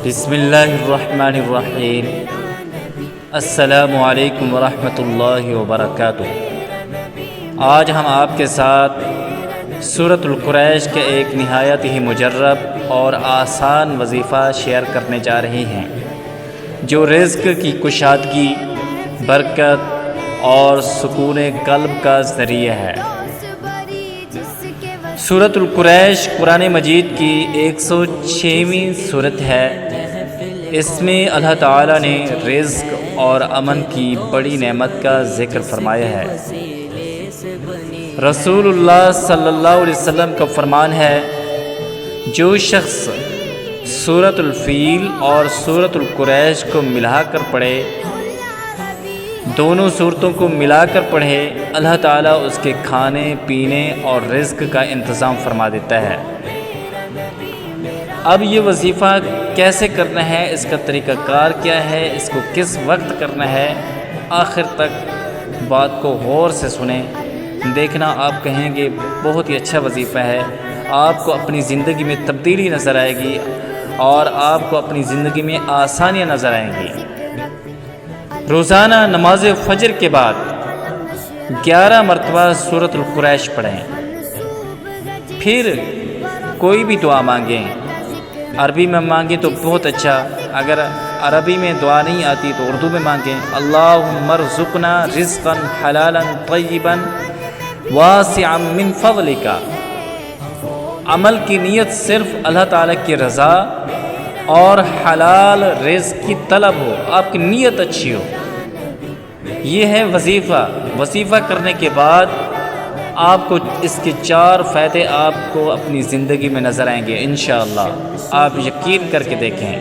بسم اللہ الرحمن الرحیم۔ السلام علیکم ورحمۃ اللہ وبرکاتہ۔ آج ہم آپ کے ساتھ سورۃ القریش کے ایک نہایت ہی مجرب اور آسان وظیفہ شیئر کرنے جا رہے ہیں جو رزق کی کشادگی، برکت اور سکون قلب کا ذریعہ ہے۔ سورۃ القریش قرآن مجید کی 106ویں سورت ہے۔ اس میں اللہ تعالیٰ نے رزق اور امن کی بڑی نعمت کا ذکر فرمایا ہے۔ رسول اللہ صلی اللہ علیہ وسلم کا فرمان ہے، جو شخص سورۃ الفیل اور سورۃ القریش کو ملا کر پڑھے، دونوں صورتوں کو ملا کر پڑھے، اللہ تعالیٰ اس کے کھانے پینے اور رزق کا انتظام فرما دیتا ہے۔ اب یہ وظیفہ کیسے کرنا ہے، اس کا طریقہ کار کیا ہے، اس کو کس وقت کرنا ہے، آخر تک بات کو غور سے سنیں، دیکھنا آپ کہیں گے بہت ہی اچھا وظیفہ ہے۔ آپ کو اپنی زندگی میں تبدیلی نظر آئے گی اور آپ کو اپنی زندگی میں آسانیاں نظر آئیں گی۔ روزانہ نماز فجر کے بعد 11 مرتبہ سورۃ القریش پڑھیں، پھر کوئی بھی دعا مانگیں۔ عربی میں مانگیں تو بہت اچھا، اگر عربی میں دعا نہیں آتی تو اردو میں مانگیں۔ اللہم ارزقنا رزقا حلالا طیبا واسعا من فضلک۔ عمل کی نیت صرف اللہ تعالیٰ کی رضا اور حلال رزق کی طلب ہو، آپ کی نیت اچھی ہو۔ یہ ہے وظیفہ کرنے کے بعد آپ کو اس کے 4 فائدے آپ کو اپنی زندگی میں نظر آئیں گے انشاءاللہ۔ آپ یقین کر کے دیکھیں۔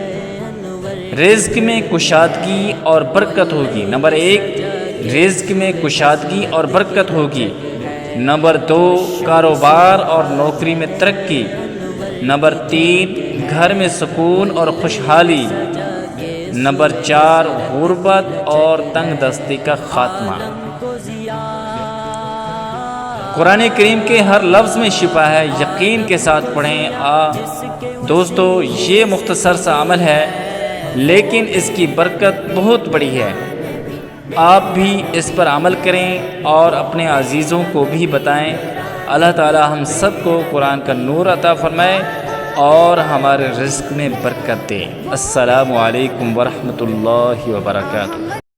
رزق میں کشادگی اور برکت ہوگی۔ نمبر 1، رزق میں کشادگی اور برکت ہوگی۔ نمبر 2، کاروبار اور نوکری میں ترقی۔ نمبر 3، گھر میں سکون اور خوشحالی۔ نمبر 4، غربت اور تنگ دستی کا خاتمہ۔ قرآن کریم کے ہر لفظ میں شفا ہے، یقین کے ساتھ پڑھیں۔ دوستو، یہ مختصر سا عمل ہے لیکن اس کی برکت بہت بڑی ہے۔ آپ بھی اس پر عمل کریں اور اپنے عزیزوں کو بھی بتائیں۔ اللہ تعالی ہم سب کو قرآن کا نور عطا فرمائے اور ہمارے رزق میں برکت دے۔ السلام علیکم ورحمۃ اللہ وبرکاتہ۔